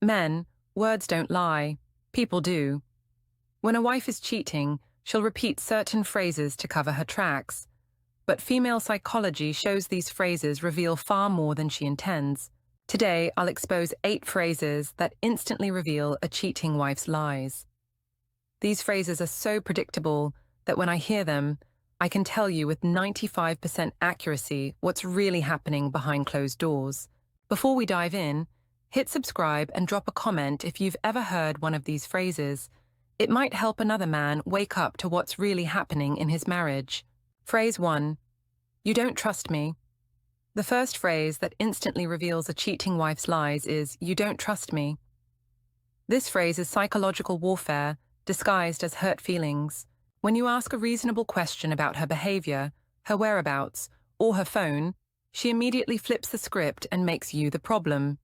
Men, words don't lie. People do. When a wife is cheating, she'll repeat certain phrases to cover her tracks. But female psychology shows these phrases reveal far more than she intends. Today, I'll expose 8 phrases that instantly reveal a cheating wife's lies. These phrases are so predictable that when I hear them, I can tell you with 95% accuracy what's really happening behind closed doors. Before we dive in, hit subscribe and drop a comment if you've ever heard one of these phrases. It might help another man wake up to what's really happening in his marriage. Phrase 1. You don't trust me. The first phrase that instantly reveals a cheating wife's lies is, you don't trust me. This phrase is psychological warfare, disguised as hurt feelings. When you ask a reasonable question about her behavior, her whereabouts, or her phone, she immediately flips the script and makes you the problem.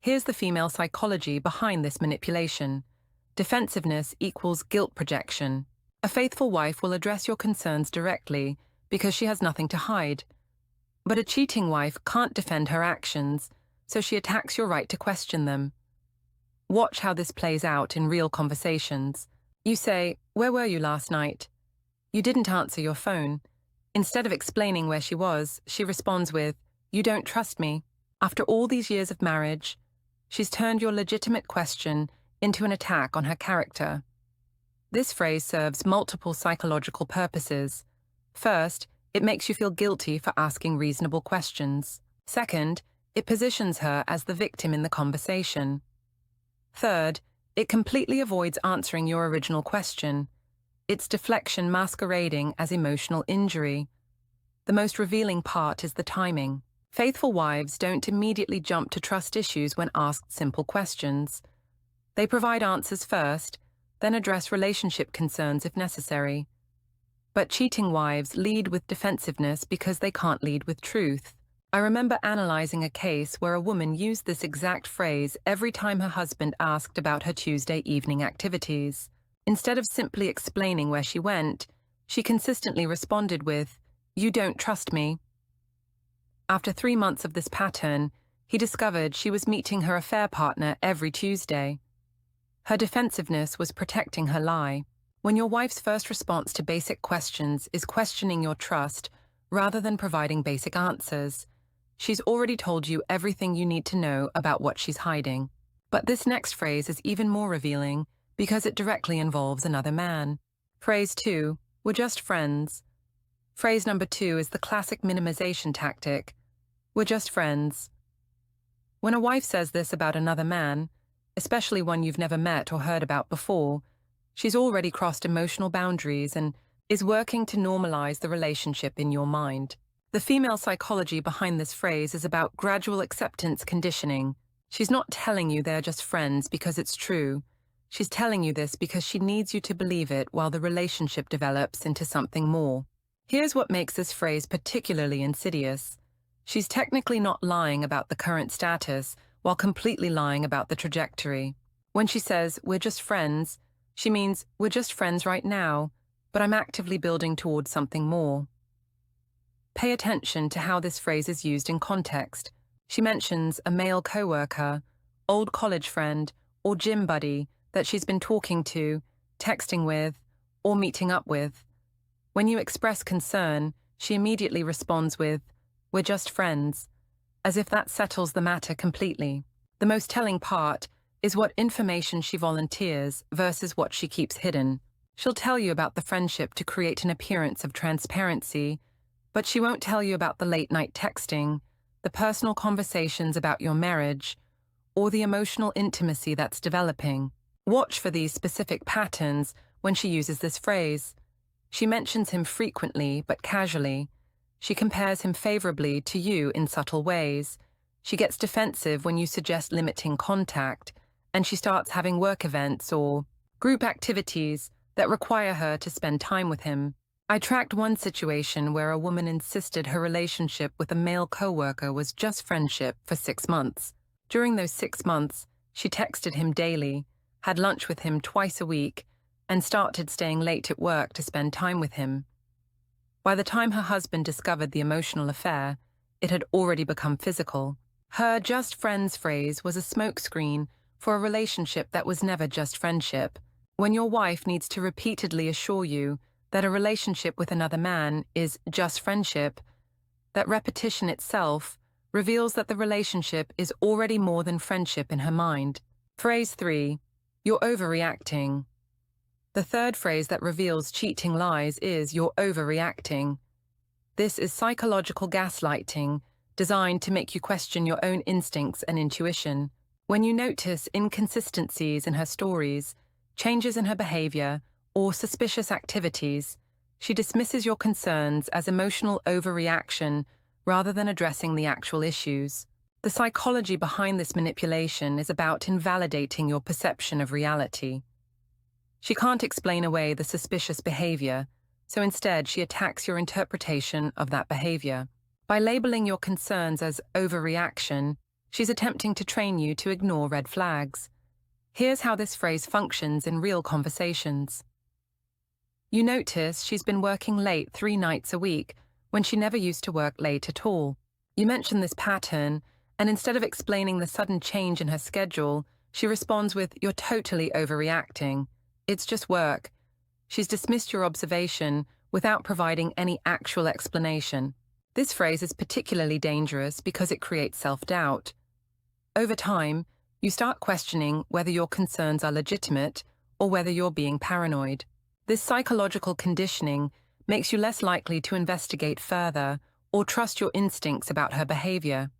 Here's the female psychology behind this manipulation. Defensiveness equals guilt projection. A faithful wife will address your concerns directly because she has nothing to hide. But a cheating wife can't defend her actions, so she attacks your right to question them. Watch how this plays out in real conversations. You say, "Where were you last night?" You didn't answer your phone. Instead of explaining where she was, she responds with, "You don't trust me." After all these years of marriage, she's turned your legitimate question into an attack on her character. This phrase serves multiple psychological purposes. First, it makes you feel guilty for asking reasonable questions. Second, it positions her as the victim in the conversation. Third, it completely avoids answering your original question. It's deflection masquerading as emotional injury. The most revealing part is the timing. Faithful wives don't immediately jump to trust issues when asked simple questions. They provide answers first, then address relationship concerns if necessary. But cheating wives lead with defensiveness because they can't lead with truth. I remember analyzing a case where a woman used this exact phrase every time her husband asked about her Tuesday evening activities. Instead of simply explaining where she went, she consistently responded with, "You don't trust me." After 3 months of this pattern, he discovered she was meeting her affair partner every Tuesday. Her defensiveness was protecting her lie. When your wife's first response to basic questions is questioning your trust rather than providing basic answers, she's already told you everything you need to know about what she's hiding. But this next phrase is even more revealing because it directly involves another man. Phrase 2, we're just friends. Phrase number 2 is the classic minimization tactic. We're just friends. When a wife says this about another man, especially one you've never met or heard about before, she's already crossed emotional boundaries and is working to normalize the relationship in your mind. The female psychology behind this phrase is about gradual acceptance conditioning. She's not telling you they're just friends because it's true. She's telling you this because she needs you to believe it while the relationship develops into something more. Here's what makes this phrase particularly insidious. She's technically not lying about the current status while completely lying about the trajectory. When she says, "We're just friends," she means, "We're just friends right now, but I'm actively building towards something more." Pay attention to how this phrase is used in context. She mentions a male coworker, old college friend, or gym buddy that she's been talking to, texting with, or meeting up with. When you express concern, she immediately responds with, "We're just friends," as if that settles the matter completely. The most telling part is what information she volunteers versus what she keeps hidden. She'll tell you about the friendship to create an appearance of transparency, but she won't tell you about the late-night texting, the personal conversations about your marriage, or the emotional intimacy that's developing. Watch for these specific patterns when she uses this phrase. She mentions him frequently but casually. She compares him favorably to you in subtle ways. She gets defensive when you suggest limiting contact, and she starts having work events or group activities that require her to spend time with him. I tracked one situation where a woman insisted her relationship with a male coworker was just friendship for 6 months. During those 6 months, she texted him daily, had lunch with him twice a week, and started staying late at work to spend time with him. By the time her husband discovered the emotional affair, it had already become physical. Her "just friends" phrase was a smokescreen for a relationship that was never just friendship. When your wife needs to repeatedly assure you that a relationship with another man is just friendship, that repetition itself reveals that the relationship is already more than friendship in her mind. Phrase 3. You're overreacting. The third phrase that reveals cheating lies is "you're overreacting." This is psychological gaslighting designed to make you question your own instincts and intuition. When you notice inconsistencies in her stories, changes in her behavior, or suspicious activities, she dismisses your concerns as emotional overreaction rather than addressing the actual issues. The psychology behind this manipulation is about invalidating your perception of reality. She can't explain away the suspicious behavior, so instead she attacks your interpretation of that behavior. By labeling your concerns as overreaction, she's attempting to train you to ignore red flags. Here's how this phrase functions in real conversations. You notice she's been working late 3 nights a week when she never used to work late at all. You mention this pattern, and instead of explaining the sudden change in her schedule, she responds with, "You're totally overreacting. It's just work." She's dismissed your observation without providing any actual explanation. This phrase is particularly dangerous because it creates self-doubt. Over time, you start questioning whether your concerns are legitimate or whether you're being paranoid. This psychological conditioning makes you less likely to investigate further or trust your instincts about her behavior.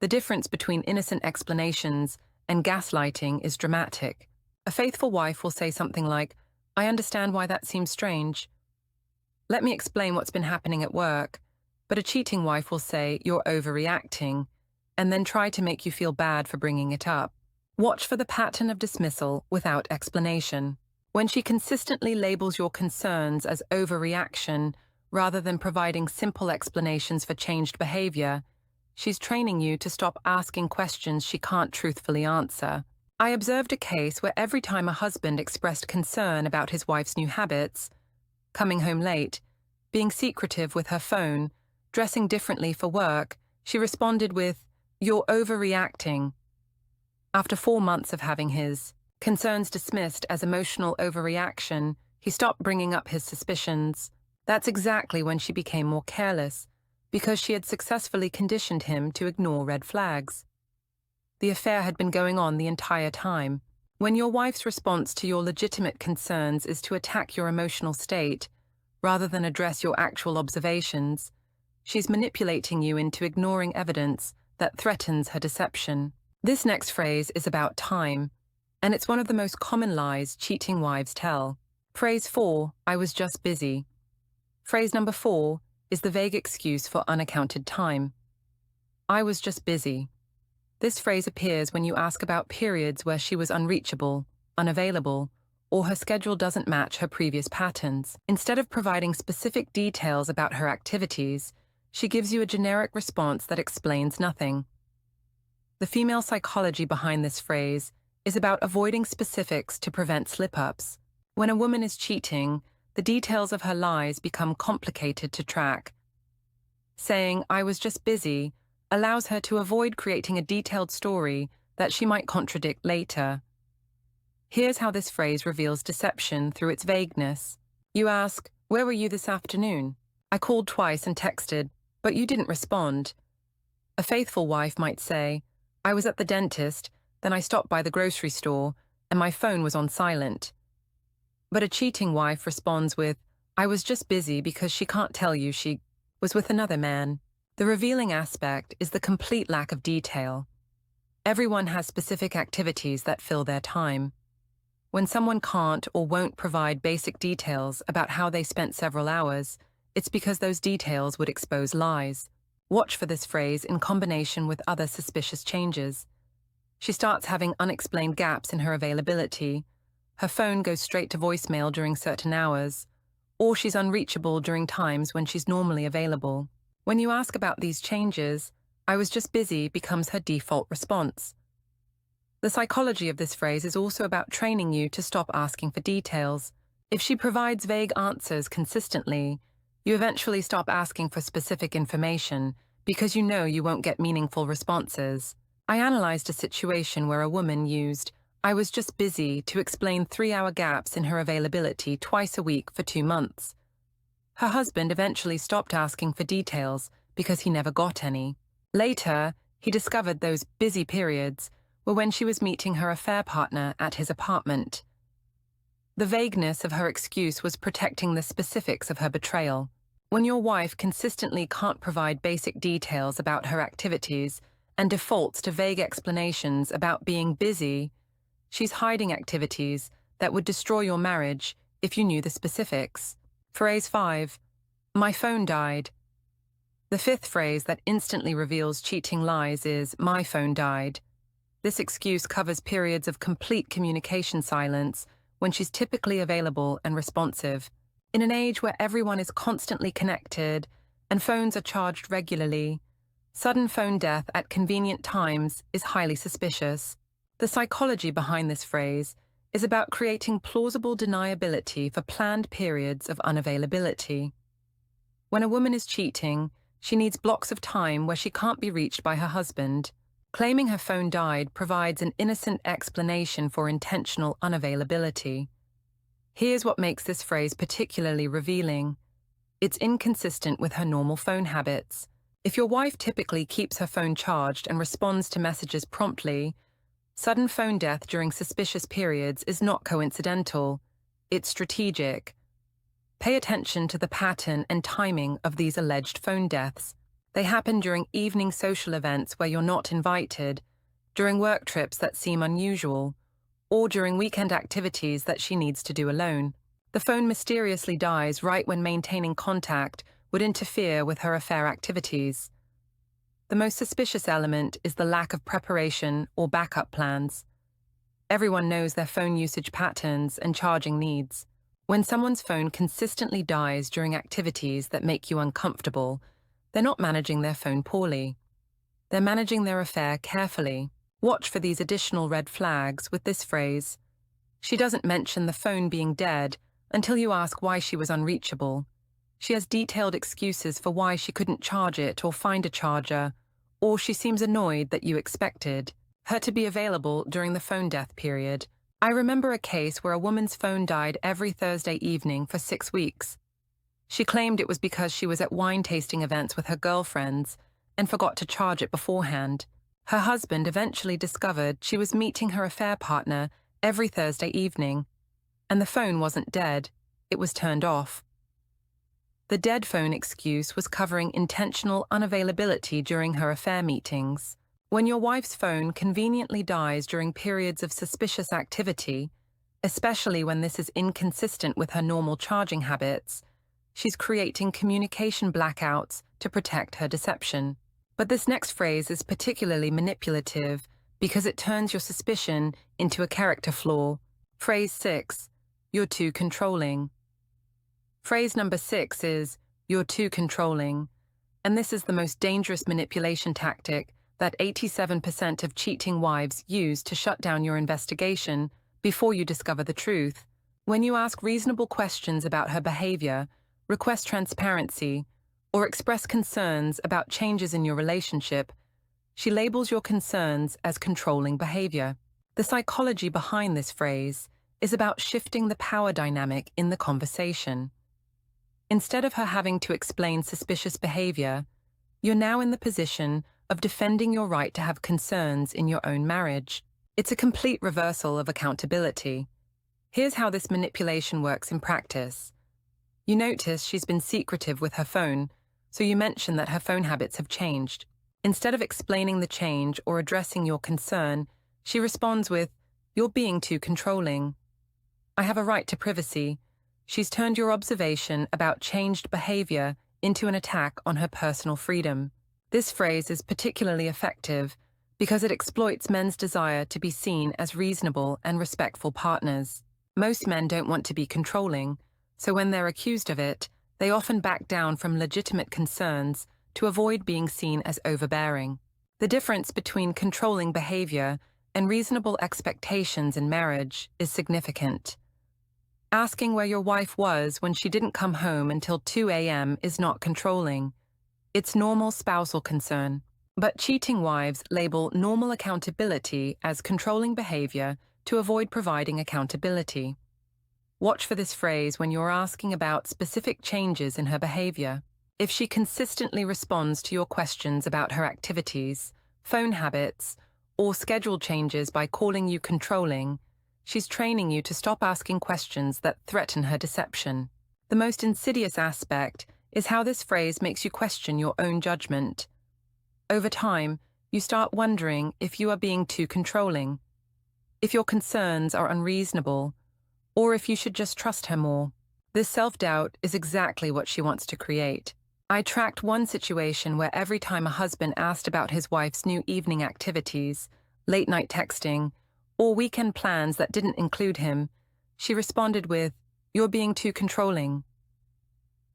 The difference between innocent explanations and gaslighting is dramatic. A faithful wife will say something like, "I understand why that seems strange. Let me explain what's been happening at work." But a cheating wife will say, "You're overreacting," and then try to make you feel bad for bringing it up. Watch for the pattern of dismissal without explanation. When she consistently labels your concerns as overreaction rather than providing simple explanations for changed behavior, she's training you to stop asking questions she can't truthfully answer. I observed a case where every time a husband expressed concern about his wife's new habits, coming home late, being secretive with her phone, dressing differently for work, she responded with, "You're overreacting." After 4 months of having his concerns dismissed as emotional overreaction, he stopped bringing up his suspicions. That's exactly when she became more careless, because she had successfully conditioned him to ignore red flags. The affair had been going on the entire time. When your wife's response to your legitimate concerns is to attack your emotional state, rather than address your actual observations, she's manipulating you into ignoring evidence that threatens her deception. This next phrase is about time, and it's one of the most common lies cheating wives tell. Phrase 4, "I was just busy." Phrase number 4 is the vague excuse for unaccounted time. "I was just busy." This phrase appears when you ask about periods where she was unreachable, unavailable, or her schedule doesn't match her previous patterns. Instead of providing specific details about her activities, she gives you a generic response that explains nothing. The female psychology behind this phrase is about avoiding specifics to prevent slip-ups. When a woman is cheating, the details of her lies become complicated to track. Saying, "I was just busy," allows her to avoid creating a detailed story that she might contradict later. Here's how this phrase reveals deception through its vagueness. You ask, "Where were you this afternoon?" "I called twice and texted, but you didn't respond." A faithful wife might say, "I was at the dentist, then I stopped by the grocery store, and my phone was on silent." But a cheating wife responds with, "I was just busy," because she can't tell you she was with another man. The revealing aspect is the complete lack of detail. Everyone has specific activities that fill their time. When someone can't or won't provide basic details about how they spent several hours, it's because those details would expose lies. Watch for this phrase in combination with other suspicious changes. She starts having unexplained gaps in her availability. Her phone goes straight to voicemail during certain hours, or she's unreachable during times when she's normally available. When you ask about these changes, "I was just busy" becomes her default response. The psychology of this phrase is also about training you to stop asking for details. If she provides vague answers consistently, you eventually stop asking for specific information because you know you won't get meaningful responses. I analyzed a situation where a woman used "I was just busy" to explain 3-hour gaps in her availability twice a week for 2 months. Her husband eventually stopped asking for details because he never got any. Later, he discovered those busy periods were when she was meeting her affair partner at his apartment. The vagueness of her excuse was protecting the specifics of her betrayal. When your wife consistently can't provide basic details about her activities and defaults to vague explanations about being busy, she's hiding activities that would destroy your marriage if you knew the specifics. Phrase 5. My phone died. The fifth phrase that instantly reveals cheating lies is "my phone died." This excuse covers periods of complete communication silence when she's typically available and responsive. In an age where everyone is constantly connected and phones are charged regularly, sudden phone death at convenient times is highly suspicious. The psychology behind this phrase is about creating plausible deniability for planned periods of unavailability. When a woman is cheating, she needs blocks of time where she can't be reached by her husband. Claiming her phone died provides an innocent explanation for intentional unavailability. Here's what makes this phrase particularly revealing. It's inconsistent with her normal phone habits. If your wife typically keeps her phone charged and responds to messages promptly, sudden phone death during suspicious periods is not coincidental. It's strategic. Pay attention to the pattern and timing of these alleged phone deaths. They happen during evening social events where you're not invited, during work trips that seem unusual, or during weekend activities that she needs to do alone. The phone mysteriously dies right when maintaining contact would interfere with her affair activities. The most suspicious element is the lack of preparation or backup plans. Everyone knows their phone usage patterns and charging needs. When someone's phone consistently dies during activities that make you uncomfortable, they're not managing their phone poorly. They're managing their affair carefully. Watch for these additional red flags with this phrase. She doesn't mention the phone being dead until you ask why she was unreachable. She has detailed excuses for why she couldn't charge it or find a charger, or she seems annoyed that you expected her to be available during the phone death period. I remember a case where a woman's phone died every Thursday evening for 6 weeks. She claimed it was because she was at wine tasting events with her girlfriends and forgot to charge it beforehand. Her husband eventually discovered she was meeting her affair partner every Thursday evening, and the phone wasn't dead, it was turned off. The dead phone excuse was covering intentional unavailability during her affair meetings. When your wife's phone conveniently dies during periods of suspicious activity, especially when this is inconsistent with her normal charging habits, she's creating communication blackouts to protect her deception. But this next phrase is particularly manipulative because it turns your suspicion into a character flaw. Phrase 6, you're too controlling. Phrase number 6 is, you're too controlling, and this is the most dangerous manipulation tactic that 87% of cheating wives use to shut down your investigation before you discover the truth. When you ask reasonable questions about her behavior, request transparency, or express concerns about changes in your relationship, she labels your concerns as controlling behavior. The psychology behind this phrase is about shifting the power dynamic in the conversation. Instead of her having to explain suspicious behavior, you're now in the position of defending your right to have concerns in your own marriage. It's a complete reversal of accountability. Here's how this manipulation works in practice. You notice she's been secretive with her phone, so you mention that her phone habits have changed. Instead of explaining the change or addressing your concern, she responds with, "You're being too controlling. I have a right to privacy." She's turned your observation about changed behavior into an attack on her personal freedom. This phrase is particularly effective because it exploits men's desire to be seen as reasonable and respectful partners. Most men don't want to be controlling, so when they're accused of it, they often back down from legitimate concerns to avoid being seen as overbearing. The difference between controlling behavior and reasonable expectations in marriage is significant. Asking where your wife was when she didn't come home until 2 a.m. is not controlling. It's normal spousal concern. But cheating wives label normal accountability as controlling behavior to avoid providing accountability. Watch for this phrase when you're asking about specific changes in her behavior. If she consistently responds to your questions about her activities, phone habits, or schedule changes by calling you controlling, she's training you to stop asking questions that threaten her deception. The most insidious aspect is how this phrase makes you question your own judgment. Over time, you start wondering if you are being too controlling, if your concerns are unreasonable, or if you should just trust her more. This self-doubt is exactly what she wants to create. I tracked one situation where every time a husband asked about his wife's new evening activities, late-night texting, or weekend plans that didn't include him, she responded with, "You're being too controlling."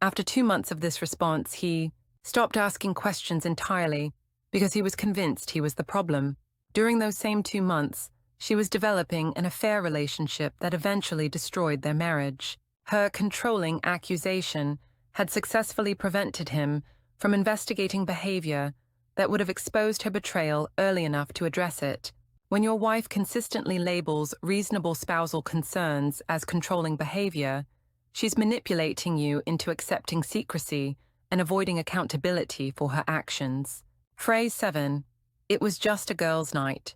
After 2 months of this response, he stopped asking questions entirely because he was convinced he was the problem. During those same 2 months, she was developing an affair relationship that eventually destroyed their marriage. Her controlling accusation had successfully prevented him from investigating behavior that would have exposed her betrayal early enough to address it. When your wife consistently labels reasonable spousal concerns as controlling behavior, she's manipulating you into accepting secrecy and avoiding accountability for her actions. Phrase 7. It was just a girls' night.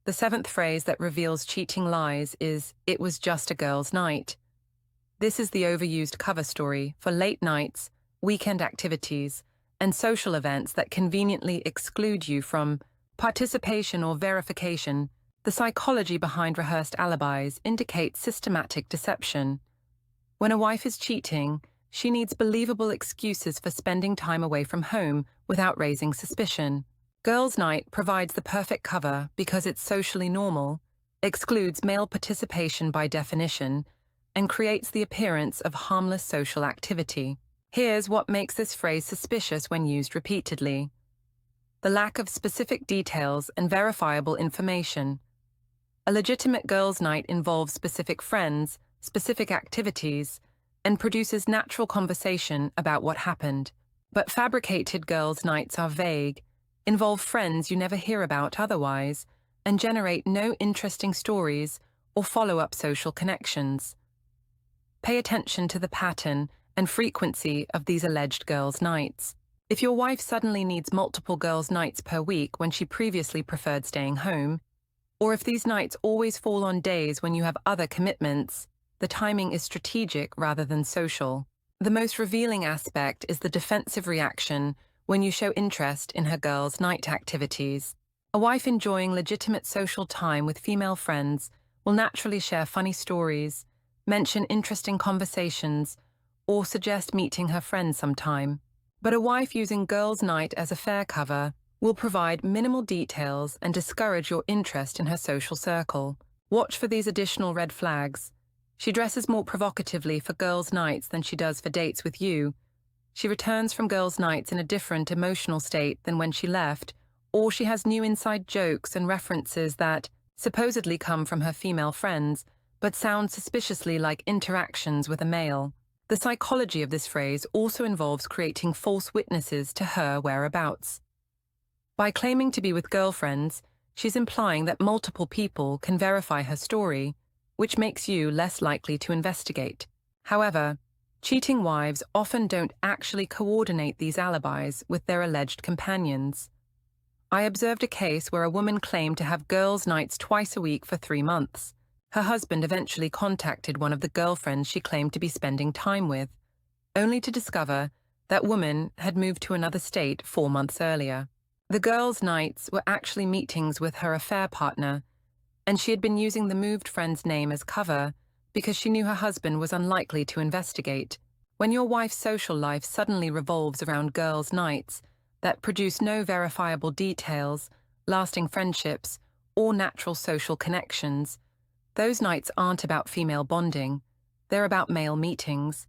The 7th phrase that reveals cheating lies is, "It was just a girls' night." This is the overused cover story for late nights, weekend activities, and social events that conveniently exclude you from participation or verification. The psychology behind rehearsed alibis indicates systematic deception. When a wife is cheating, she needs believable excuses for spending time away from home without raising suspicion. Girls' night provides the perfect cover because it's socially normal, excludes male participation by definition, and creates the appearance of harmless social activity. Here's what makes this phrase suspicious when used repeatedly: the lack of specific details and verifiable information. A legitimate girls' night involves specific friends, specific activities, and produces natural conversation about what happened. But fabricated girls' nights are vague, involve friends you never hear about otherwise, and generate no interesting stories or follow-up social connections. Pay attention to the pattern and frequency of these alleged girls' nights. If your wife suddenly needs multiple girls' nights per week when she previously preferred staying home, or if these nights always fall on days when you have other commitments, the timing is strategic rather than social. The most revealing aspect is the defensive reaction when you show interest in her girls' night activities. A wife enjoying legitimate social time with female friends will naturally share funny stories, mention interesting conversations, or suggest meeting her friends sometime. But a wife using girls' night as a fair cover will provide minimal details and discourage your interest in her social circle. Watch for these additional red flags. She dresses more provocatively for girls' nights than she does for dates with you. She returns from girls' nights in a different emotional state than when she left, or she has new inside jokes and references that supposedly come from her female friends, but sound suspiciously like interactions with a male. The psychology of this phrase also involves creating false witnesses to her whereabouts. By claiming to be with girlfriends, she's implying that multiple people can verify her story, which makes you less likely to investigate. However, cheating wives often don't actually coordinate these alibis with their alleged companions. I observed a case where a woman claimed to have girls' nights twice a week for 3 months. Her husband eventually contacted one of the girlfriends she claimed to be spending time with, only to discover that woman had moved to another state 4 months earlier. The girls' nights were actually meetings with her affair partner, and she had been using the moved friend's name as cover because she knew her husband was unlikely to investigate. When your wife's social life suddenly revolves around girls' nights that produce no verifiable details, lasting friendships, or natural social connections, those nights aren't about female bonding, they're about male meetings.